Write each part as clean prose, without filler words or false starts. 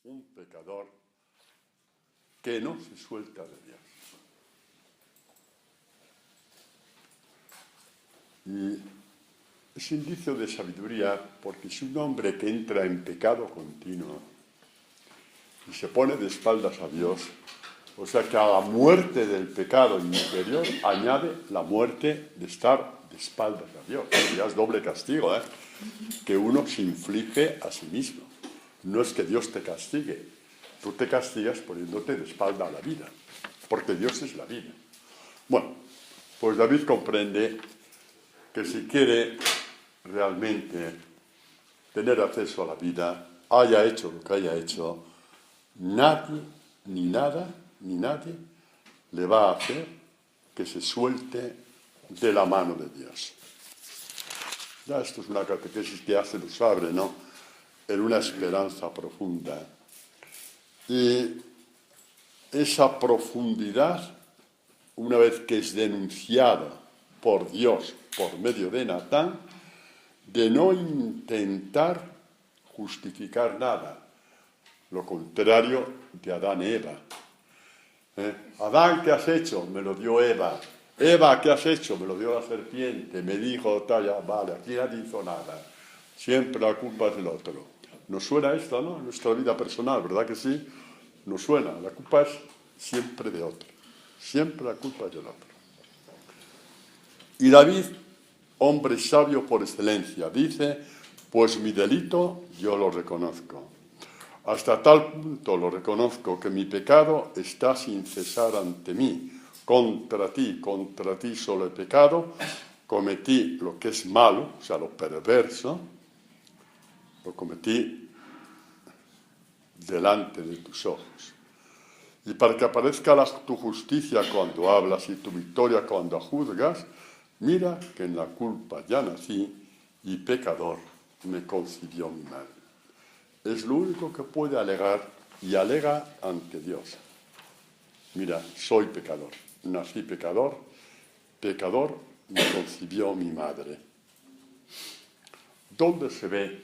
un pecador que no se suelta de Dios. Y es indicio de sabiduría, porque si un hombre que entra en pecado continuo y se pone de espaldas a Dios, o sea que a la muerte del pecado interior añade la muerte de estar de espaldas a Dios. Ya es doble castigo, que uno se inflige a sí mismo. No es que Dios te castigue, tú te castigas poniéndote de espalda a la vida, porque Dios es la vida. Bueno, pues David comprende que si quiere realmente tener acceso a la vida, haya hecho lo que haya hecho, nadie, ni nada, ni nadie le va a hacer que se suelte de la mano de Dios. Ya esto es una catequesis que hace nos abre, ¿no?, en una esperanza profunda. Y esa profundidad, una vez que es denunciada por Dios por medio de Natán, de no intentar justificar nada, lo contrario de Adán y Eva. Adán, ¿qué has hecho? Me lo dio Eva. Eva, ¿qué has hecho? Me lo dio la serpiente. Me dijo, tal, ya, vale, aquí nadie hizo nada. Siempre la culpa es del otro. Nos suena esto, ¿no? En nuestra vida personal, ¿verdad que sí? Nos suena. La culpa es siempre de otro. Siempre la culpa es del otro. Y David, hombre sabio por excelencia, dice, pues mi delito yo lo reconozco. Hasta tal punto lo reconozco que mi pecado está sin cesar ante mí. Contra ti solo he pecado, cometí lo que es malo, o sea, lo perverso, lo cometí delante de tus ojos. Y para que aparezca tu justicia cuando hablas y tu victoria cuando juzgas, mira que en la culpa ya nací y pecador me concibió mi madre. Es lo único que puede alegar y alega ante Dios. Mira, soy pecador, nací pecador, pecador me concibió mi madre. ¿Dónde se ve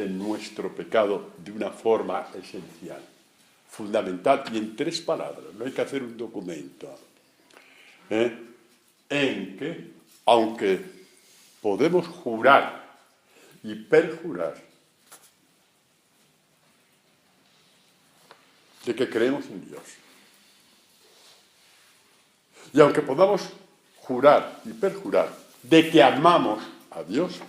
nuestro pecado de una forma esencial, fundamental y en 3 palabras? No hay que hacer un documento. En que, aunque podemos jurar y perjurar de que creemos en Dios, y aunque podamos jurar y perjurar de que amamos a Dios,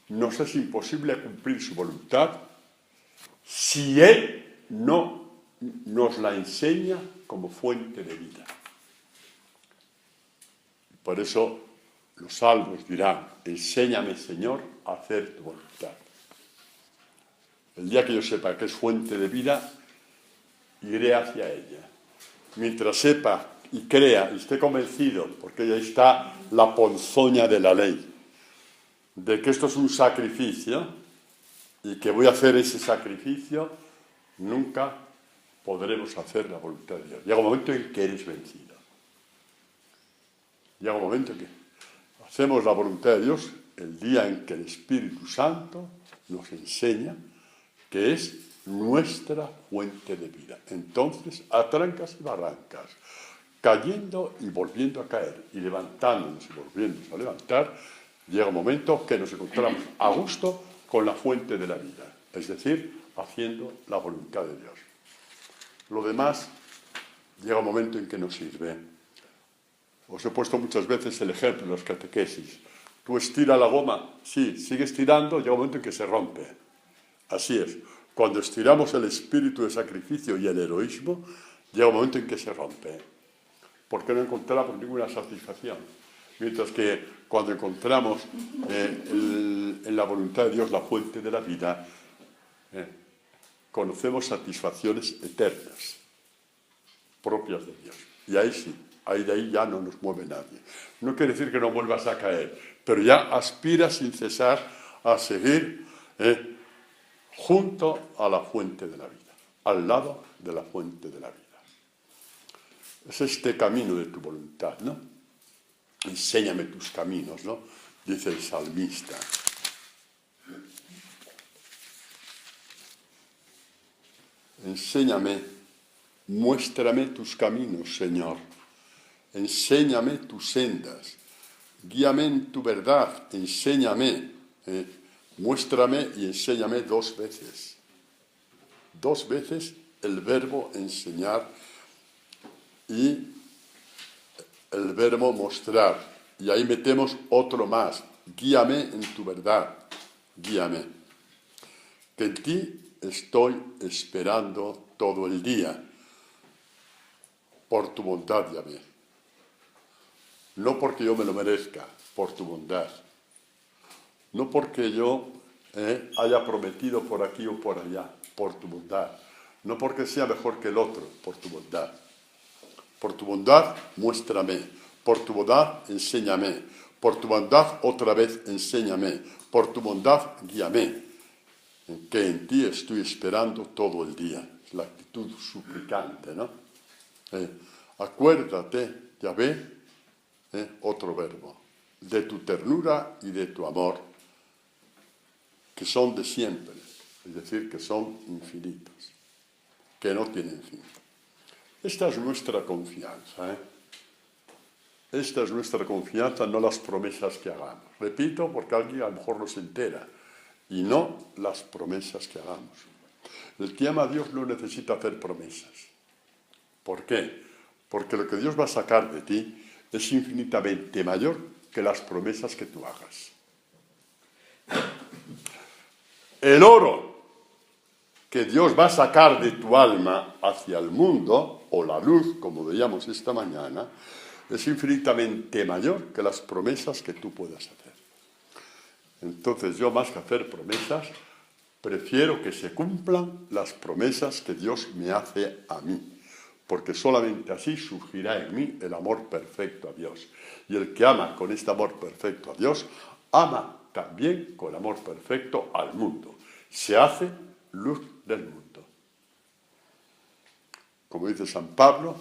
nos es imposible cumplir su voluntad si Él no nos la enseña como fuente de vida. Por eso los salmos dirán, enséñame, Señor, a hacer tu voluntad. El día que yo sepa que es fuente de vida, iré hacia ella. Mientras sepa y crea y esté convencido, porque ahí está la ponzoña de la ley, de que esto es un sacrificio y que voy a hacer ese sacrificio, nunca podremos hacer la voluntad de Dios. Llega un momento en que eres vencido. Llega un momento en que hacemos la voluntad de Dios el día en que el Espíritu Santo nos enseña que es nuestra fuente de vida. Entonces, a trancas y barrancas, cayendo y volviendo a caer, y levantándonos y volviéndonos a levantar, llega un momento que nos encontramos a gusto con la fuente de la vida, es decir, haciendo la voluntad de Dios. Lo demás llega un momento en que no sirve. Os he puesto muchas veces el ejemplo en las catequesis. Tú estiras la goma, sí, sigues tirando, llega un momento en que se rompe. Así es. Cuando estiramos el espíritu de sacrificio y el heroísmo, llega un momento en que se rompe. Porque no encontramos ninguna satisfacción. Mientras que cuando encontramos en la voluntad de Dios la fuente de la vida, conocemos satisfacciones eternas, propias de Dios. Y ahí sí, ahí de ahí ya no nos mueve nadie. No quiere decir que no vuelvas a caer, pero ya aspiras sin cesar a seguir junto a la fuente de la vida, al lado de la fuente de la vida. Es este camino de tu voluntad, ¿no? Enséñame tus caminos, ¿no? Dice el salmista. enséñame, muéstrame tus caminos, Señor. Enséñame tus sendas, guíame en tu verdad, enséñame, muéstrame y enséñame 2 veces. 2 veces el verbo enseñar y el verbo mostrar. Y ahí metemos otro más, guíame en tu verdad, guíame. Que en ti estoy esperando todo el día, por tu bondad, Yahvé. No porque yo me lo merezca, por tu bondad. No porque yo haya prometido por aquí o por allá, por tu bondad. No porque sea mejor que el otro, por tu bondad. Por tu bondad, muéstrame. Por tu bondad, enséñame. Por tu bondad, otra vez, enséñame. Por tu bondad, guíame. Que en ti estoy esperando todo el día. Es la actitud suplicante, ¿no? Acuérdate, Yahvé, otro verbo, de tu ternura y de tu amor, que son de siempre, es decir, que son infinitos, que no tienen fin. Esta es nuestra confianza, Esta es nuestra confianza, no las promesas que hagamos. Repito, porque alguien a lo mejor no se entera, y no las promesas que hagamos. El que ama a Dios no necesita hacer promesas. ¿Por qué? Porque lo que Dios va a sacar de ti es infinitamente mayor que las promesas que tú hagas. El oro que Dios va a sacar de tu alma hacia el mundo, o la luz, como veíamos esta mañana, es infinitamente mayor que las promesas que tú puedas hacer. Entonces yo, más que hacer promesas, prefiero que se cumplan las promesas que Dios me hace a mí, porque solamente así surgirá en mí el amor perfecto a Dios. Y el que ama con este amor perfecto a Dios, ama también con amor perfecto al mundo. Se hace luz del mundo. Como dice San Pablo,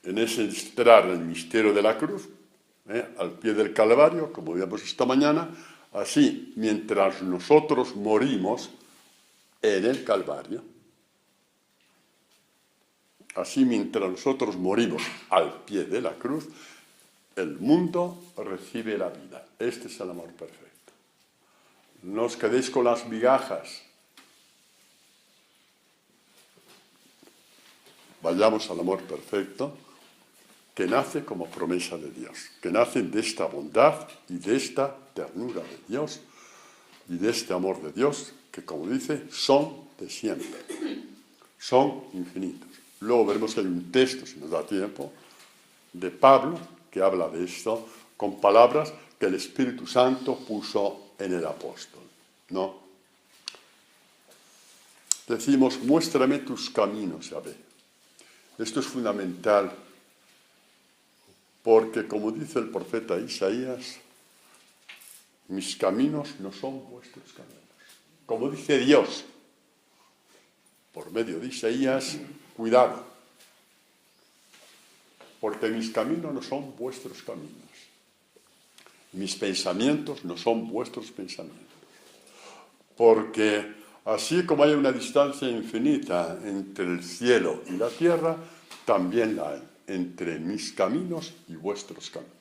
en ese entrar en el misterio de la cruz, al pie del Calvario, como vimos esta mañana, así, mientras nosotros morimos en el Calvario, así mientras nosotros morimos al pie de la cruz, el mundo recibe la vida. Este es el amor perfecto. No os quedéis con las migajas. Vayamos al amor perfecto, que nace como promesa de Dios, que nace de esta bondad y de esta ternura de Dios y de este amor de Dios, que, como dice, son de siempre, son infinitos. Luego veremos que hay un texto, si nos da tiempo, de Pablo, que habla de esto, con palabras que el Espíritu Santo puso en el apóstol, ¿no? Decimos, muéstrame tus caminos, Yahvé. Esto es fundamental, porque, como dice el profeta Isaías, mis caminos no son vuestros caminos. Como dice Dios, por medio de Isaías, cuidado, porque mis caminos no son vuestros caminos. Mis pensamientos no son vuestros pensamientos. Porque así como hay una distancia infinita entre el cielo y la tierra, también la hay entre mis caminos y vuestros caminos.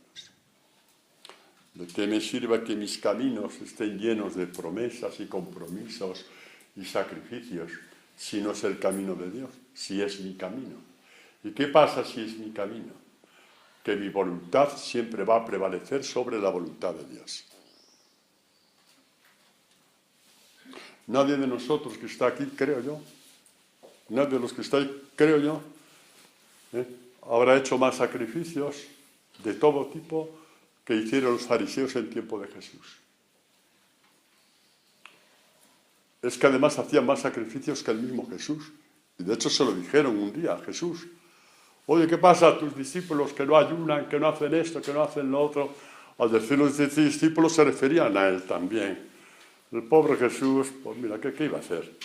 ¿De qué me sirve que mis caminos estén llenos de promesas y compromisos y sacrificios si no es el camino de Dios, si es mi camino? ¿Y qué pasa si es mi camino? Que mi voluntad siempre va a prevalecer sobre la voluntad de Dios. Nadie de nosotros que está aquí, creo yo, nadie de los que estáis, creo yo, habrá hecho más sacrificios de todo tipo que hicieron los fariseos en tiempo de Jesús. Es que además hacían más sacrificios que el mismo Jesús. Y de hecho se lo dijeron un día a Jesús. Oye, ¿qué pasa a tus discípulos que no ayunan, que no hacen esto, que no hacen lo otro? Al decir los discípulos se referían a él también. El pobre Jesús, pues mira, ¿qué iba a hacer?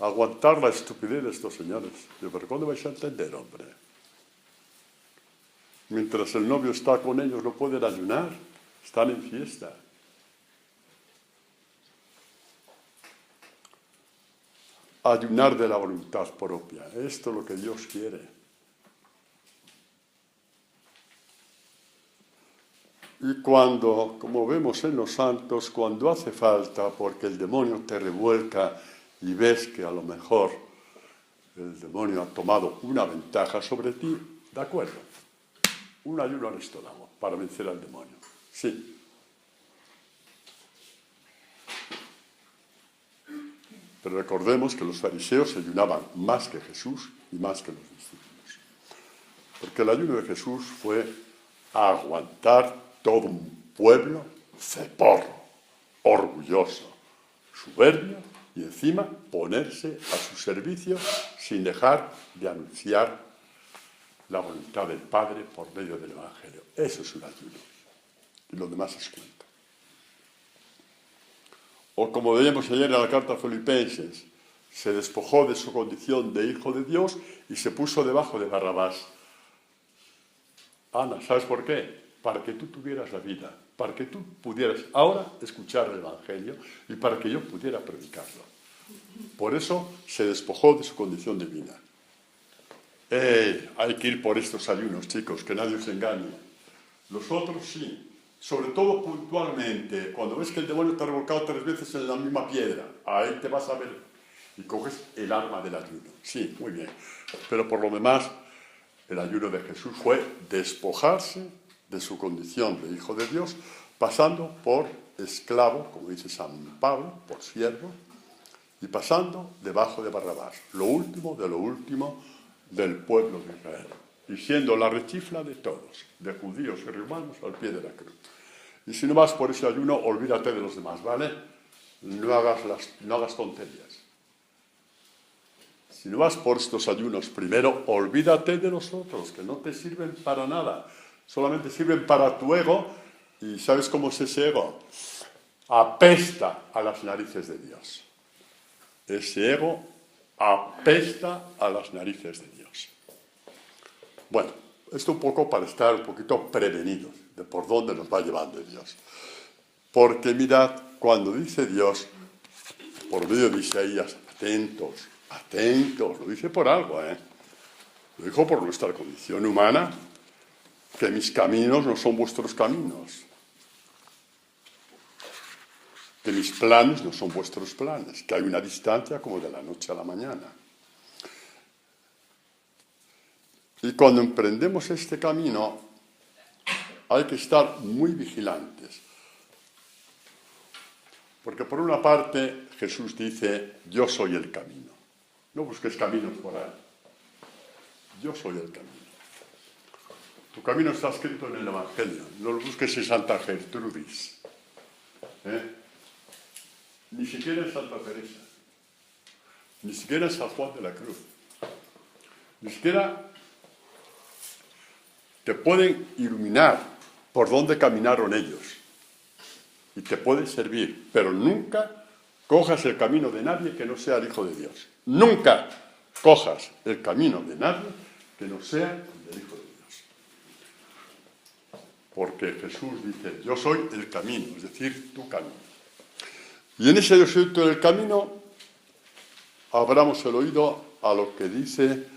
Aguantar la estupidez de estos señores. ¿Pero cuándo vais a entender, hombre? Mientras el novio está con ellos no pueden ayunar, están en fiesta. ayunar de la voluntad propia. Esto es lo que Dios quiere. Y cuando, como vemos en los santos, cuando hace falta, porque el demonio te revuelca y ves que a lo mejor el demonio ha tomado una ventaja sobre ti, de acuerdo, un ayuno al estómago para vencer al demonio. Sí. Pero recordemos que los fariseos ayunaban más que Jesús y más que los discípulos. Porque el ayuno de Jesús fue aguantar todo un pueblo ceporro, orgulloso, soberbio, y encima ponerse a su servicio sin dejar de anunciar la voluntad del Padre por medio del Evangelio. Eso es un ayuno. Y lo demás es cuenta. O como veíamos ayer en la carta a Filipenses, se despojó de su condición de hijo de Dios y se puso debajo de Barrabás. Ana, ¿sabes por qué? Para que tú tuvieras la vida, para que tú pudieras ahora escuchar el Evangelio y para que yo pudiera predicarlo. Por eso se despojó de su condición divina. Hay que ir por estos ayunos, chicos, que nadie os engañe. Los otros sí. Sobre todo puntualmente, cuando ves que el demonio te ha revolcado 3 veces en la misma piedra, ahí te vas a ver y coges el arma del ayuno. Sí, muy bien. Pero por lo demás, el ayuno de Jesús fue despojarse de su condición de hijo de Dios, pasando por esclavo, como dice San Pablo, por siervo, y pasando debajo de Barrabás, lo último del pueblo de Israel, y siendo la rechifla de todos, de judíos y romanos, al pie de la cruz. Y si no vas por ese ayuno, olvídate de los demás, ¿vale? No hagas tonterías. Si no vas por estos ayunos, primero olvídate de los otros, que no te sirven para nada. Solamente sirven para tu ego. ¿Y sabes cómo es ese ego? Apesta a las narices de Dios. Ese ego apesta a las narices de Dios. Bueno, esto un poco para estar un poquito prevenidos de por dónde nos va llevando Dios. Porque mirad, cuando dice Dios, por medio de Isaías, atentos, atentos, lo dice por algo, Lo dijo por nuestra condición humana, que mis caminos no son vuestros caminos, que mis planes no son vuestros planes, que hay una distancia como de la noche a la mañana. Y cuando emprendemos este camino, hay que estar muy vigilantes. Porque por una parte, Jesús dice, yo soy el camino. No busques caminos por ahí. Yo soy el camino. Tu camino está escrito en el Evangelio. No lo busques en Santa Gertrudis. Ni siquiera en Santa Teresa. Ni siquiera en San Juan de la Cruz. Ni siquiera te pueden iluminar por dónde caminaron ellos. Y te puede servir. Pero nunca cojas el camino de nadie que no sea el Hijo de Dios. Nunca cojas el camino de nadie que no sea el Hijo de Dios. Porque Jesús dice, yo soy el camino, es decir, tu camino. Y en ese yo soy el camino, abramos el oído a lo que dice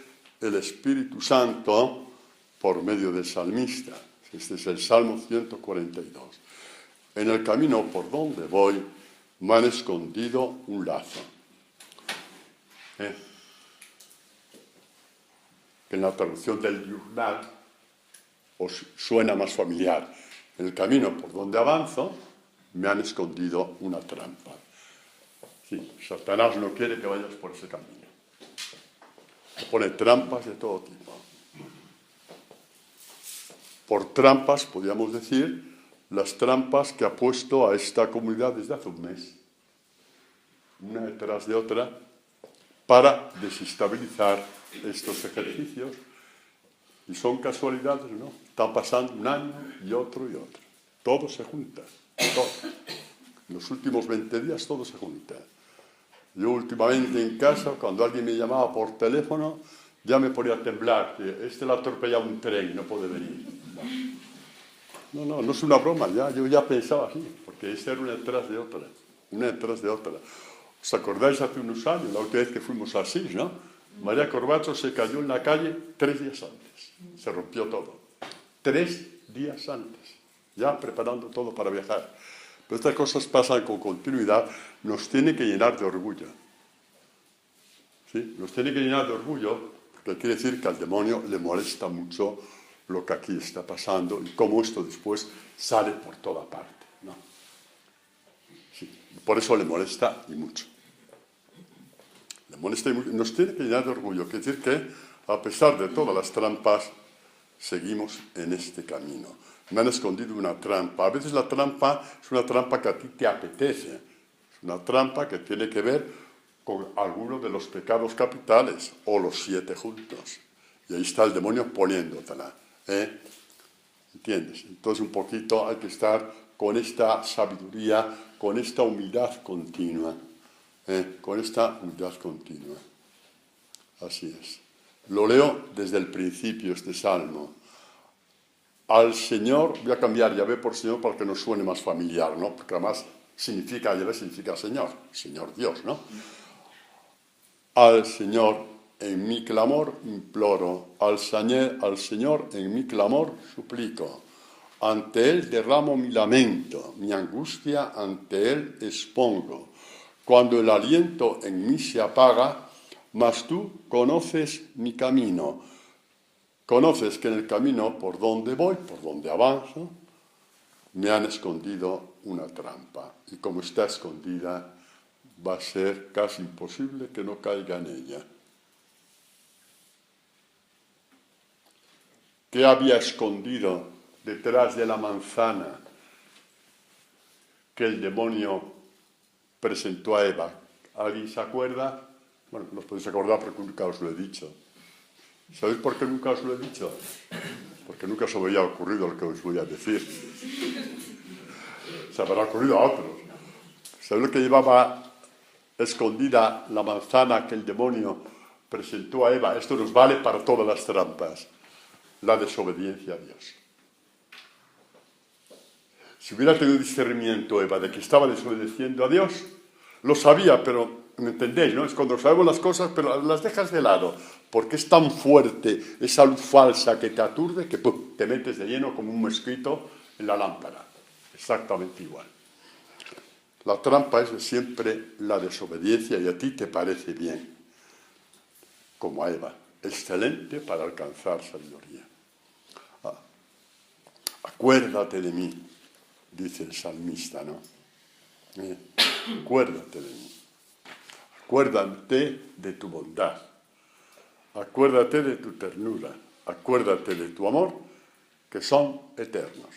el Espíritu Santo por medio del salmista. Este es el Salmo 142. En el camino por donde voy, me han escondido un lazo. Que en la traducción del Yurnal os suena más familiar. En el camino por donde avanzo, me han escondido una trampa. Sí, Satanás no quiere que vayas por ese camino. Te pone trampas de todo tipo. Por trampas, podríamos decir, las trampas que ha puesto a esta comunidad desde hace un mes, una detrás de otra, para desestabilizar estos ejercicios. Y son casualidades, ¿no? Están pasando un año y otro. Todo se junta. Todo. En los últimos 20 días todo se junta. Yo últimamente en casa, cuando alguien me llamaba por teléfono, ya me ponía a temblar, que le ha atropellado un tren y no puede venir. No es una broma, yo ya pensaba así, porque esta era una detrás de otra. ¿Os acordáis hace unos años, la última vez que fuimos a Asís, ¿no? María Corbacho se cayó en la calle 3 días antes. Se rompió todo. 3 días antes. Ya preparando todo para viajar. Pero estas cosas pasan con continuidad. Nos tiene que llenar de orgullo. ¿Sí? Nos tiene que llenar de orgullo, porque quiere decir que al demonio le molesta mucho lo que aquí está pasando y cómo esto después sale por toda parte, ¿no? Sí, por eso le molesta y mucho. Le molesta y mucho. Nos tiene que llenar de orgullo, quiere decir que a pesar de todas las trampas, seguimos en este camino. Me han escondido una trampa. A veces la trampa es una trampa que a ti te apetece. Es una trampa que tiene que ver con alguno de los pecados capitales o los 7 juntos. Y ahí está el demonio poniéndotela. ¿Entiendes? Entonces un poquito hay que estar con esta sabiduría, con esta humildad continua. Con esta humildad continua. Así es. Lo leo desde el principio, este salmo. Al Señor, voy a cambiar Yahvé por Señor para que nos suene más familiar, ¿no? Porque además Yahvé significa Señor, Señor Dios, ¿no? Al Señor en mi clamor imploro, al Señor en mi clamor suplico. Ante Él derramo mi lamento, mi angustia ante Él expongo. Cuando el aliento en mí se apaga, mas tú conoces mi camino. Conoces que en el camino por donde voy, por donde avanzo, me han escondido una trampa. Y como está escondida, va a ser casi imposible que no caiga en ella. ¿Qué había escondido detrás de la manzana que el demonio presentó a Eva? ¿Alguien se acuerda? Bueno, no os podéis acordar porque nunca os lo he dicho. ¿Sabéis por qué nunca os lo he dicho? Porque nunca os había ocurrido lo que os voy a decir. Se habrá ocurrido a otros. ¿Sabéis lo que llevaba escondida la manzana que el demonio presentó a Eva? Esto nos vale para todas las trampas. La desobediencia a Dios. Si hubiera tenido discernimiento Eva de que estaba desobedeciendo a Dios, lo sabía, pero ¿me entendéis, no? Es cuando sabemos las cosas, pero las dejas de lado, porque es tan fuerte esa luz falsa que te aturde que ¡pum!, te metes de lleno como un mosquito en la lámpara. Exactamente igual. La trampa es siempre la desobediencia y a ti te parece bien, como a Eva. Excelente para alcanzar sabiduría. Acuérdate de mí, dice el salmista, ¿no? Acuérdate de mí. Acuérdate de tu bondad. Acuérdate de tu ternura. Acuérdate de tu amor, que son eternos.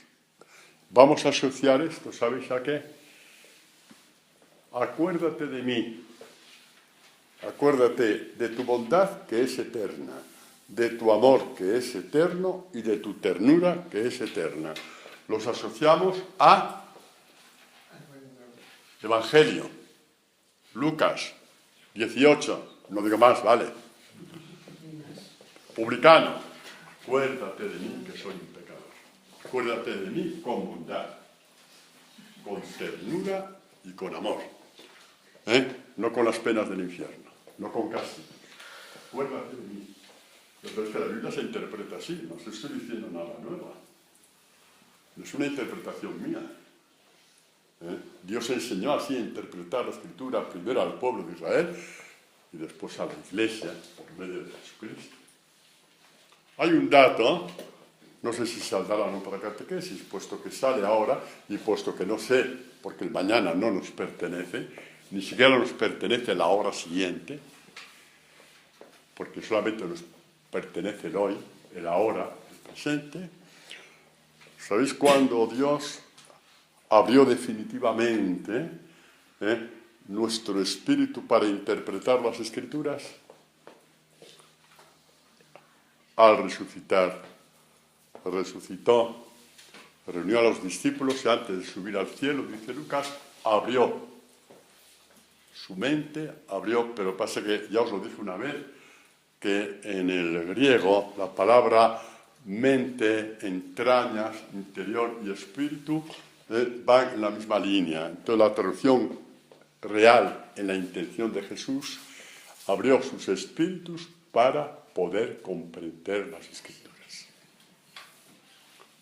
Vamos a asociar esto, ¿sabéis a qué? Acuérdate de mí. Acuérdate de tu bondad, que es eterna, de tu amor, que es eterno, y de tu ternura, que es eterna. Los asociamos a Evangelio, Lucas 18, no digo más, vale. Publicano, acuérdate de mí, que soy un pecador. Acuérdate de mí con bondad, con ternura y con amor. No con las penas del infierno, no con castigos. Acuérdate de mí. Pero es que la Biblia se interpreta así, no os estoy diciendo nada nuevo. Es una interpretación mía. Dios enseñó así a interpretar la Escritura primero al pueblo de Israel y después a la Iglesia por medio de Jesucristo. Hay un dato, no sé si saldrá o no para catequesis, puesto que sale ahora y puesto que no sé, porque el mañana no nos pertenece, ni siquiera nos pertenece la hora siguiente, porque solamente nos pertenece el hoy, el ahora, el presente. ¿Sabéis cuándo Dios abrió definitivamente nuestro espíritu para interpretar las Escrituras? Al resucitar. Resucitó, reunió a los discípulos y antes de subir al cielo, dice Lucas, abrió su mente, pero pasa que, ya os lo dije una vez, que en el griego la palabra mente, entrañas, interior y espíritu van en la misma línea. Entonces la traducción real en la intención de Jesús, abrió sus espíritus para poder comprender las Escrituras.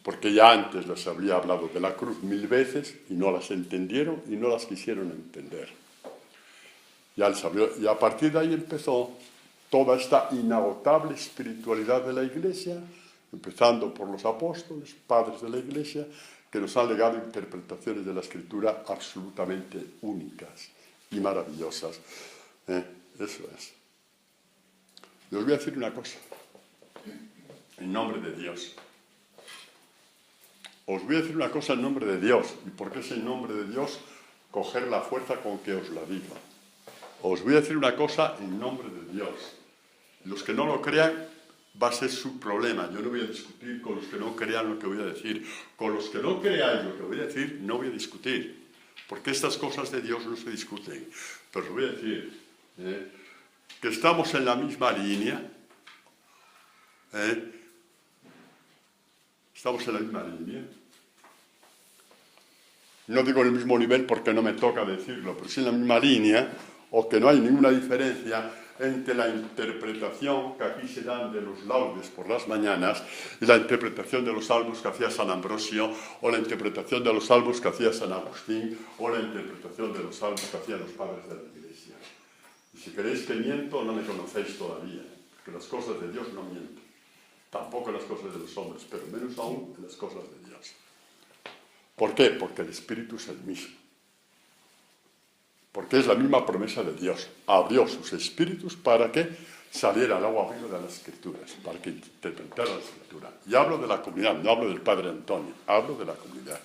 Porque ya antes les había hablado de la cruz 1000 veces y no las entendieron y no las quisieron entender. Y a partir de ahí empezó toda esta inagotable espiritualidad de la Iglesia, empezando por los apóstoles, padres de la Iglesia, que nos han legado interpretaciones de la Escritura absolutamente únicas y maravillosas. Eso es. Y os voy a decir una cosa, en nombre de Dios. Os voy a decir una cosa en nombre de Dios. ¿Y por qué es en nombre de Dios? Coger la fuerza con que os la digo. Os voy a decir una cosa en nombre de Dios. Los que no lo crean, va a ser su problema. Yo no voy a discutir con los que no crean lo que voy a decir. Con los que no creáis lo que voy a decir, no voy a discutir. Porque estas cosas de Dios no se discuten. Pero os voy a decir que estamos en la misma línea. Estamos en la misma línea. No digo en el mismo nivel porque no me toca decirlo, pero sí en la misma línea, o que no hay ninguna diferencia entre la interpretación que aquí se dan de los laudes por las mañanas y la interpretación de los salmos que hacía San Ambrosio, o la interpretación de los salmos que hacía San Agustín, o la interpretación de los salmos que hacían los padres de la Iglesia. Y si queréis que miento, no me conocéis todavía, porque las cosas de Dios no mienten. Tampoco en las cosas de los hombres, pero menos aún en las cosas de Dios. ¿Por qué? Porque el Espíritu es el mismo. Porque es la misma promesa de Dios. Abrió sus espíritus para que saliera el agua viva de las Escrituras, para que interpretara la Escritura. Y hablo de la comunidad, no hablo del Padre Antonio, hablo de la comunidad,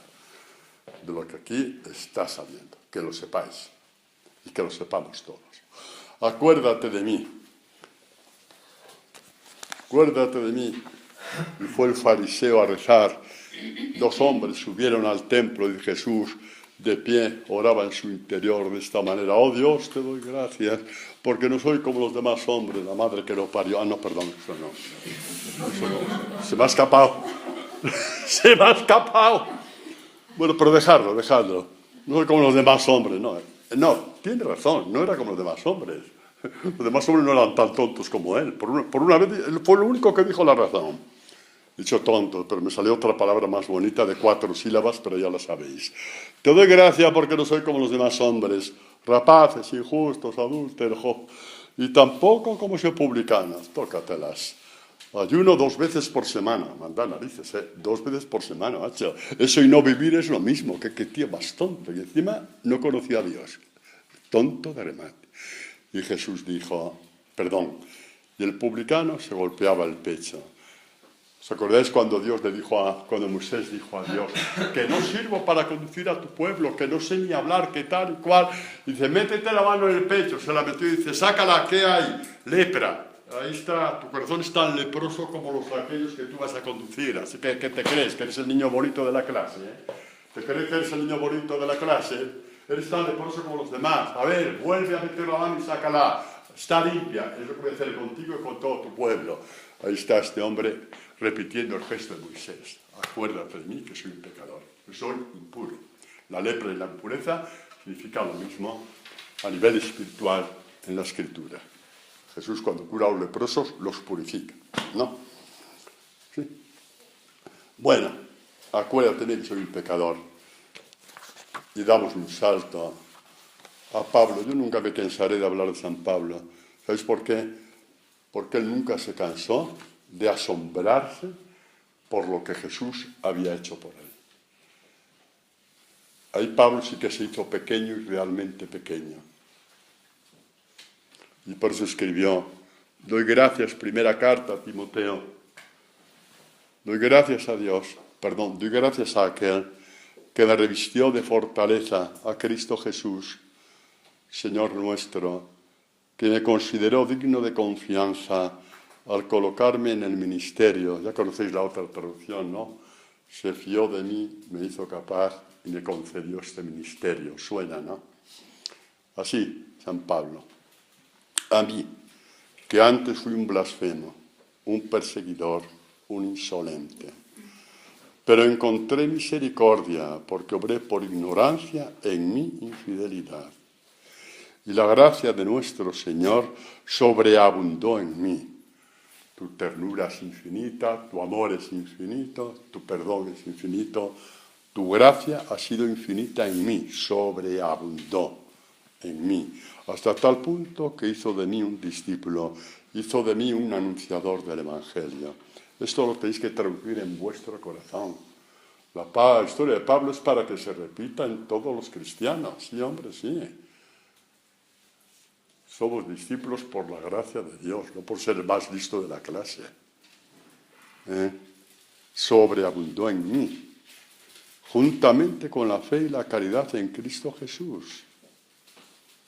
de lo que aquí está saliendo, que lo sepáis y que lo sepamos todos. Acuérdate de mí. Acuérdate de mí. Y fue el fariseo a rezar. 2 hombres subieron al templo y Jesús, de pie, oraba en su interior de esta manera: oh Dios, te doy gracias, porque no soy como los demás hombres, la madre que lo parió. Ah, no, perdón, eso no. Se me ha escapado. Se me ha escapado. Bueno, pero dejadlo. No soy como los demás hombres, no. No, tiene razón, no era como los demás hombres. Los demás hombres no eran tan tontos como él. Por una vez, él fue lo único que dijo la razón. Dicho tonto, pero me salió otra palabra más bonita de 4 sílabas, pero ya la sabéis. Te doy gracias porque no soy como los demás hombres, rapaces, injustos, adúlteros, y tampoco como los publicanos. Tócatelas. Ayuno 2 veces por semana. Manda narices, 2 veces por semana, macho. Eso y no vivir es lo mismo. Que tío más tonto. Y encima no conocía a Dios. Tonto de remate. Y Jesús dijo, perdón. Y el publicano se golpeaba el pecho. ¿Os acordáis cuando cuando Moisés dijo a Dios, que no sirvo para conducir a tu pueblo, que no sé ni hablar, que tal y cual? Y dice, métete la mano en el pecho. Se la metió y dice, sácala, ¿qué hay? Lepra. Ahí está, tu corazón es tan leproso como los aquellos que tú vas a conducir. Así que, ¿qué te crees? ¿Que eres el niño bonito de la clase? ¿Te crees que eres el niño bonito de la clase? Eres tan leproso como los demás. A ver, vuelve a meter la mano y sácala. Está limpia. Es lo que voy a hacer contigo y con todo tu pueblo. Ahí está este hombre repitiendo el gesto de Moisés. Acuérdate de mí que soy un pecador, que soy impuro. La lepra y la impureza significan lo mismo a nivel espiritual en la Escritura. Jesús, cuando cura a los leprosos, los purifica, ¿no? ¿Sí? Bueno, acuérdate de mí que soy un pecador. Y damos un salto a Pablo. Yo nunca me cansaré de hablar de San Pablo. ¿Sabéis por qué? Porque él nunca se cansó de asombrarse por lo que Jesús había hecho por él. Ahí Pablo sí que se hizo pequeño y realmente pequeño. Y por eso escribió, doy gracias, primera carta a Timoteo, doy gracias a Dios, doy gracias a aquel que me revistió de fortaleza, a Cristo Jesús, Señor nuestro, que me consideró digno de confianza al colocarme en el ministerio. Ya conocéis la otra traducción, ¿no? Se fió de mí, me hizo capaz y me concedió este ministerio. Suena, ¿no? Así, San Pablo. A mí, que antes fui un blasfemo, un perseguidor, un insolente. Pero encontré misericordia porque obré por ignorancia en mi infidelidad. y la gracia de nuestro Señor sobreabundó en mí. Tu ternura es infinita, tu amor es infinito, tu perdón es infinito, tu gracia ha sido infinita en mí, sobreabundó en mí, hasta tal punto que hizo de mí un discípulo, hizo de mí un anunciador del Evangelio. Esto lo tenéis que traducir en vuestro corazón. La historia de Pablo es para que se repita en todos los cristianos. Sí, hombre, sí. Somos discípulos por la gracia de Dios, no por ser el más listo de la clase. Sobreabundó en mí, juntamente con la fe y la caridad en Cristo Jesús.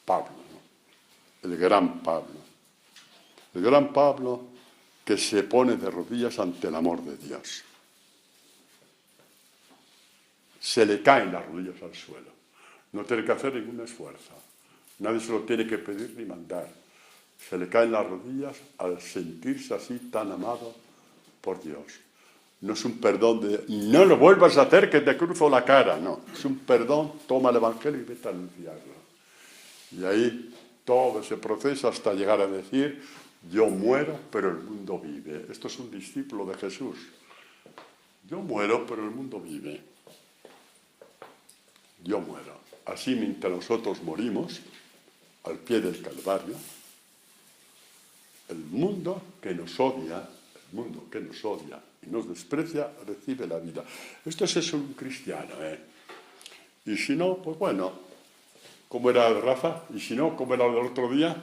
Pablo, ¿no? El gran Pablo. El gran Pablo que se pone de rodillas ante el amor de Dios. Se le caen las rodillas al suelo. No tiene que hacer ningún esfuerzo. Nadie se lo tiene que pedir ni mandar. Se le caen las rodillas al sentirse así tan amado por Dios. No es un perdón de no lo vuelvas a hacer que te cruzo la cara. No, es un perdón, toma el Evangelio y vete a anunciarlo. Y ahí todo ese proceso hasta llegar a decir yo muero, pero el mundo vive. Esto es un discípulo de Jesús. Yo muero, pero el mundo vive. Yo muero. Así mientras nosotros morimos, al pie del Calvario, el mundo que nos odia y nos desprecia, recibe la vida. Esto es eso un cristiano, ¿eh? Y si no, pues bueno, ¿cómo era el Rafa? Y si no, ¿cómo era el otro día?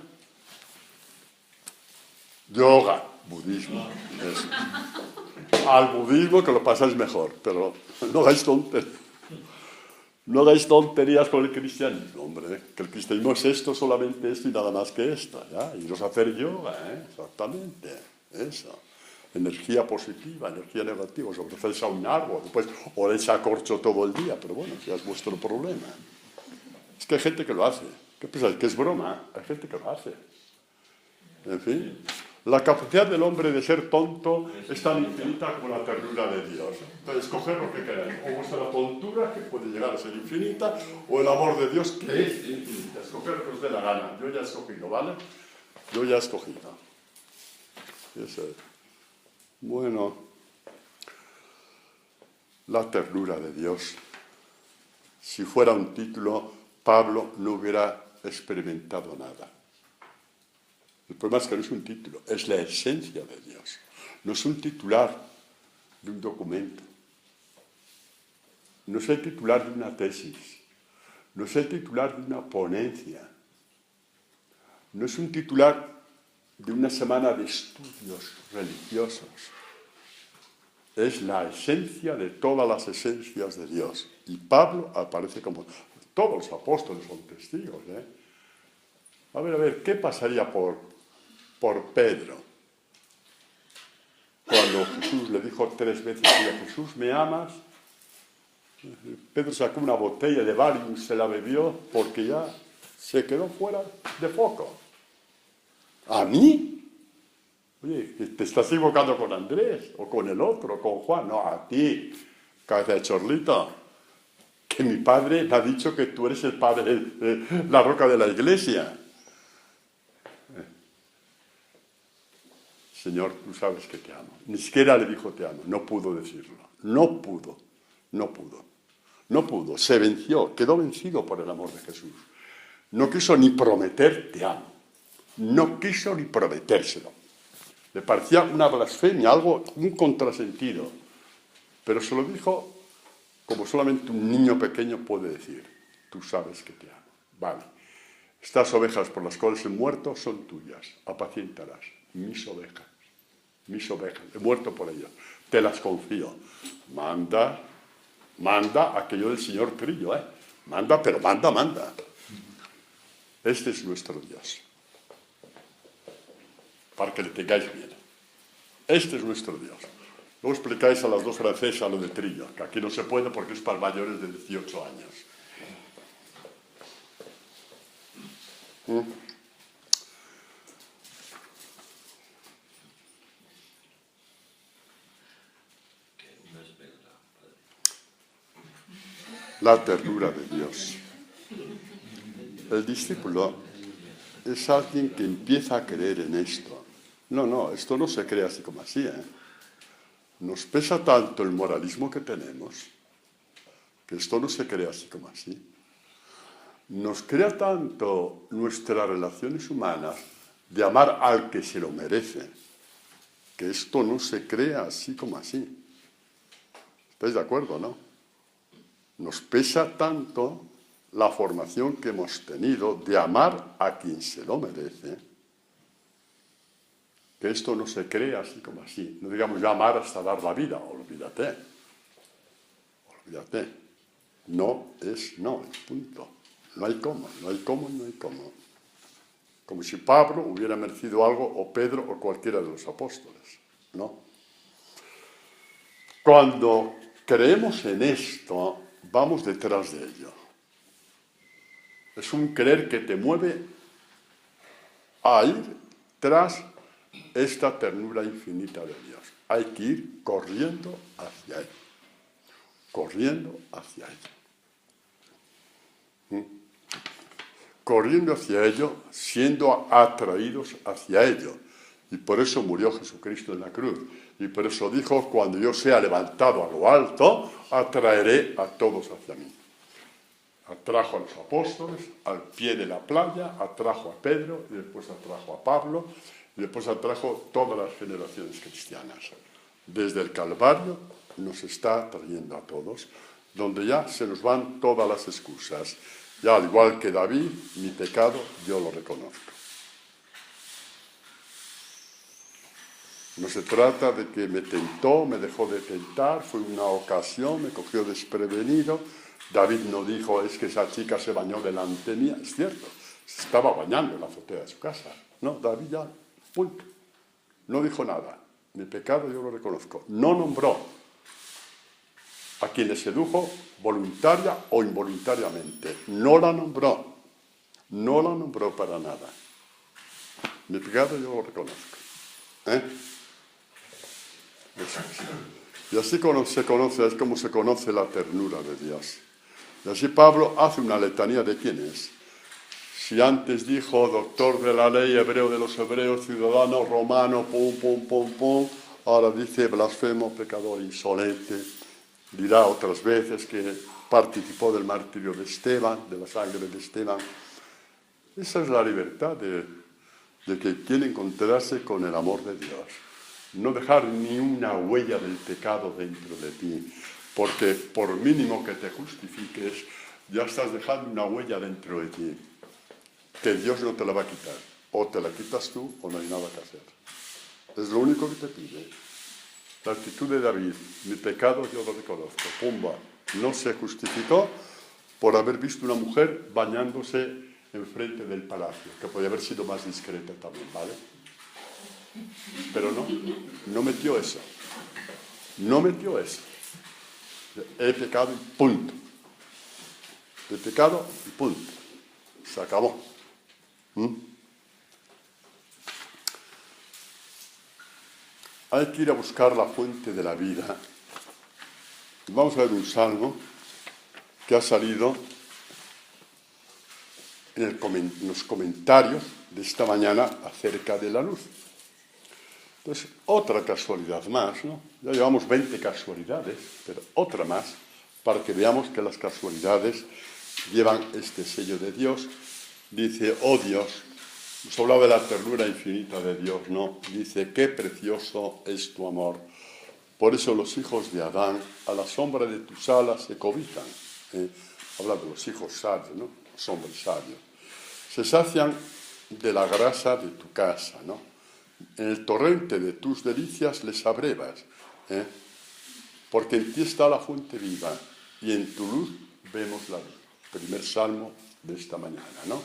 Yoga, budismo. Eso. Al budismo que lo pasáis mejor, pero no hagáis tonterías. No hagáis tonterías con el cristianismo, hombre. Que el cristianismo es esto, solamente esto y nada más que esto, ¿ya? Iros a hacer yoga, exactamente, eso. Energía positiva, energía negativa, os ofrecéis a un árbol, después oréis a corcho todo el día, pero bueno, ya es vuestro problema. Es que hay gente que lo hace. ¿Qué pensáis? ¿Que es broma? Hay gente que lo hace. En fin, la capacidad del hombre de ser tonto es tan infinita como la ternura de Dios. Entonces, escoger lo que queráis. O vuestra tontura, que puede llegar a ser infinita, o el amor de Dios, que es infinita. Escoger lo que os dé la gana. Yo ya he escogido, ¿vale? Yo ya he escogido. Eso es. Bueno, la ternura de Dios. Si fuera un título, Pablo no hubiera experimentado nada. El problema es que no es un título, es la esencia de Dios. No es un titular de un documento. No es el titular de una tesis. No es el titular de una ponencia. No es un titular de una semana de estudios religiosos. Es la esencia de todas las esencias de Dios. Y Pablo aparece como... Todos los apóstoles son testigos, ¿eh? A ver, ¿qué pasaría por Pedro? Cuando Jesús le dijo 3 veces, Jesús, ¿me amas? Pedro sacó una botella de Valium, se la bebió, porque ya se quedó fuera de foco. ¿A mí? Oye, ¿te estás equivocando con Andrés? ¿O con el otro? ¿Con Juan? No, a ti, cabeza de chorlito. Que mi padre me ha dicho que tú eres el padre, la roca de la iglesia. Señor, tú sabes que te amo. Ni siquiera le dijo te amo, no pudo decirlo. No pudo. Se venció, quedó vencido por el amor de Jesús. No quiso ni prometer te amo. No quiso ni prometérselo. Le parecía una blasfemia, un contrasentido. Pero se lo dijo como solamente un niño pequeño puede decir. Tú sabes que te amo. Vale. Estas ovejas por las cuales he muerto son tuyas. Apaciéntalas. Mis ovejas. He muerto por ellas. Te las confío. Manda aquello del señor Trillo, ¿eh? Manda. Este es nuestro Dios. Para que le tengáis bien. Este es nuestro Dios. Luego explicáis a las 2 francesas lo de Trillo, que aquí no se puede porque es para mayores de 18 años. La ternura de Dios. El discípulo es alguien que empieza a creer en esto. No, esto no se crea así como así, ¿eh? Nos pesa tanto el moralismo que tenemos, que esto no se crea así como así. Nos crea tanto nuestras relaciones humanas de amar al que se lo merece, que esto no se crea así como así. ¿Estáis de acuerdo, no? Nos pesa tanto la formación que hemos tenido de amar a quien se lo merece, que esto no se crea así como así. No digamos ya amar hasta dar la vida, olvídate. Olvídate. No es no, es punto. No hay cómo, no hay cómo, no hay cómo. Como si Pablo hubiera merecido algo, o Pedro, o cualquiera de los apóstoles, ¿no? Cuando creemos en esto, vamos detrás de ello. Es un creer que te mueve a ir tras esta ternura infinita de Dios. Hay que ir corriendo hacia Él. Corriendo hacia ello. Corriendo hacia ello, siendo atraídos hacia ello. Y por eso murió Jesucristo en la cruz. Y por eso dijo, cuando yo sea levantado a lo alto, atraeré a todos hacia mí. Atrajo a los apóstoles al pie de la playa, atrajo a Pedro, y después atrajo a Pablo, y después atrajo todas las generaciones cristianas. Desde el Calvario nos está trayendo a todos, donde ya se nos van todas las excusas. Ya al igual que David, mi pecado yo lo reconozco. No se trata de que me tentó, me dejó de tentar, fue una ocasión, me cogió desprevenido. David no dijo, es que esa chica se bañó delante mía. Es cierto, se estaba bañando en la azotea de su casa. No, David ya, punto. No dijo nada. Mi pecado yo lo reconozco. No nombró a quien le sedujo voluntaria o involuntariamente. No la nombró. No la nombró para nada. Mi pecado yo lo reconozco. Y así se conoce, es como se conoce la ternura de Dios. Y así Pablo hace una letanía de quién es. Si antes dijo doctor de la ley, hebreo de los hebreos, ciudadano romano, ahora dice blasfemo, pecador insolente. Dirá otras veces que participó del martirio de Esteban, de la sangre de Esteban. Esa es la libertad de que quiere encontrarse con el amor de Dios. No dejar ni una huella del pecado dentro de ti, porque por mínimo que te justifiques, ya estás dejando una huella dentro de ti, que Dios no te la va a quitar. O te la quitas tú o no hay nada que hacer. Es lo único que te pide. La actitud de David, mi pecado yo lo reconozco. Pumba, no se justificó por haber visto una mujer bañándose enfrente del palacio, que podía haber sido más discreta también, ¿vale? Pero no metió eso. No metió eso. He pecado y punto. He pecado y punto. Se acabó. Hay que ir a buscar la fuente de la vida. Vamos a ver un salmo que ha salido en los comentarios de esta mañana acerca de la luz. Entonces, otra casualidad más, ¿no? Ya llevamos 20 casualidades, pero otra más, para que veamos que las casualidades llevan este sello de Dios. Dice, oh Dios, hemos hablado de la ternura infinita de Dios, ¿no? Dice, qué precioso es tu amor. Por eso los hijos de Adán, a la sombra de tus alas se cobijan. Habla de los hijos sabios, ¿no? Los hombres sabios. Se sacian de la grasa de tu casa, ¿no? En el torrente de tus delicias les abrevas, porque en ti está la fuente viva y en tu luz vemos la luz. Primer salmo de esta mañana, ¿no?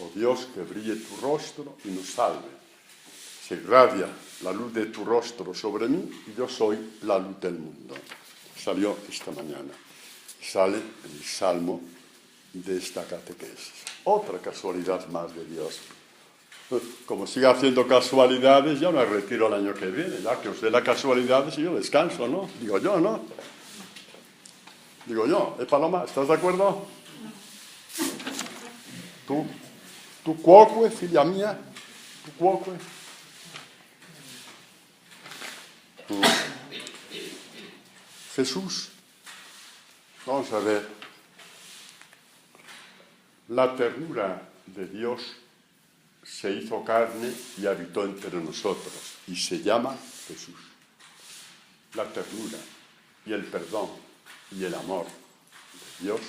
Oh Dios, que brille tu rostro y nos salve. Se irradia la luz de tu rostro sobre mí y yo soy la luz del mundo. Salió esta mañana. Sale el salmo de esta catequesis. Otra casualidad más de Dios. Como siga haciendo casualidades, ya me retiro el año que viene, ya que os dé las casualidades y yo descanso, ¿no? Digo yo, ¿no? Digo yo, Paloma, ¿estás de acuerdo? Tú Tu quoque, figlia mía, tu quoque. Jesús, vamos a ver, la ternura de Dios se hizo carne y habitó entre nosotros, y se llama Jesús. La ternura y el perdón y el amor de Dios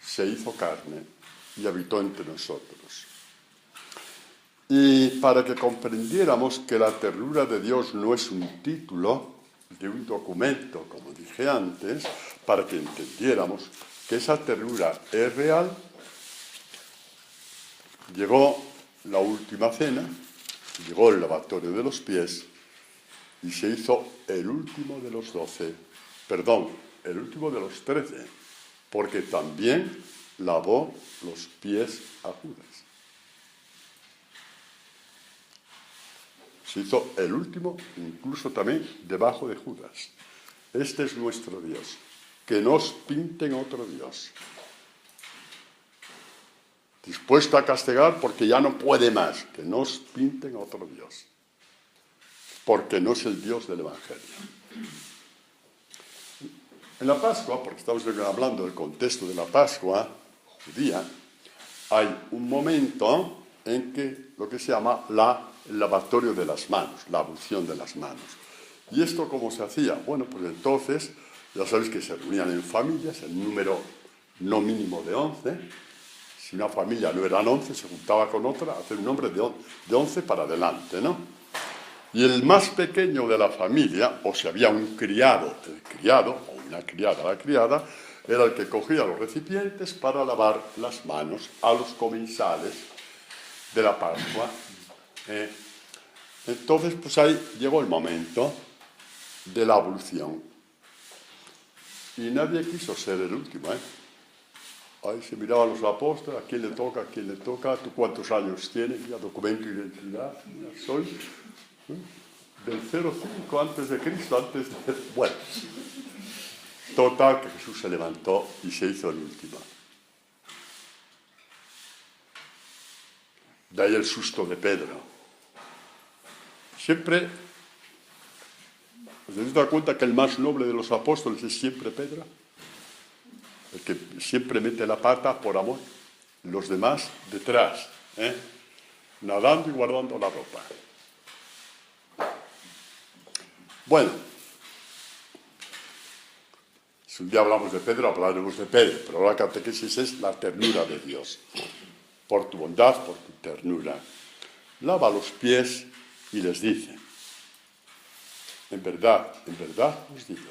se hizo carne y habitó entre nosotros. Y para que comprendiéramos que la ternura de Dios no es un título de un documento, como dije antes, para que entendiéramos que esa ternura es real, llegó la última cena, llegó el lavatorio de los pies y se hizo el último de los 12, perdón, el último de los 13, porque también lavó los pies a Judas. Se hizo el último, incluso también debajo de Judas. Este es nuestro Dios. Que nos pinten otro Dios. Dispuesto a castigar porque ya no puede más. Que nos pinten otro Dios. Porque no es el Dios del Evangelio. En la Pascua, porque estamos hablando del contexto de la Pascua judía, hay un momento en que lo que se llama el lavatorio de las manos, la ablución de las manos. ¿Y esto cómo se hacía? Bueno, pues entonces, ya sabéis que se reunían en familias, el número no mínimo de 11. Si una familia no eran 11, se juntaba con otra, a hacer un nombre de 11 para adelante, ¿no? Y el más pequeño de la familia, o si había un criado, el criado, o una criada, la criada, era el que cogía los recipientes para lavar las manos a los comensales de la Pascua. Entonces, pues ahí llegó el momento de la ablución. Y nadie quiso ser el último, Ahí se miraban los apóstoles, a quién le toca, a quién le toca, tú cuántos años tienes, ya documento de identidad, ya soy del 05 antes de Cristo, antes de... Bueno, total que Jesús se levantó y se hizo el último. De ahí el susto de Pedro. Siempre, ¿os habéis dado cuenta que el más noble de los apóstoles es siempre Pedro? El que siempre mete la pata por amor. Los demás detrás, nadando y guardando la ropa. Bueno, si un día hablamos de Pedro, hablaremos de Pedro, pero la catequesis es la ternura de Dios. Por tu bondad, por tu ternura. Lava los pies y les dice, en verdad os digo,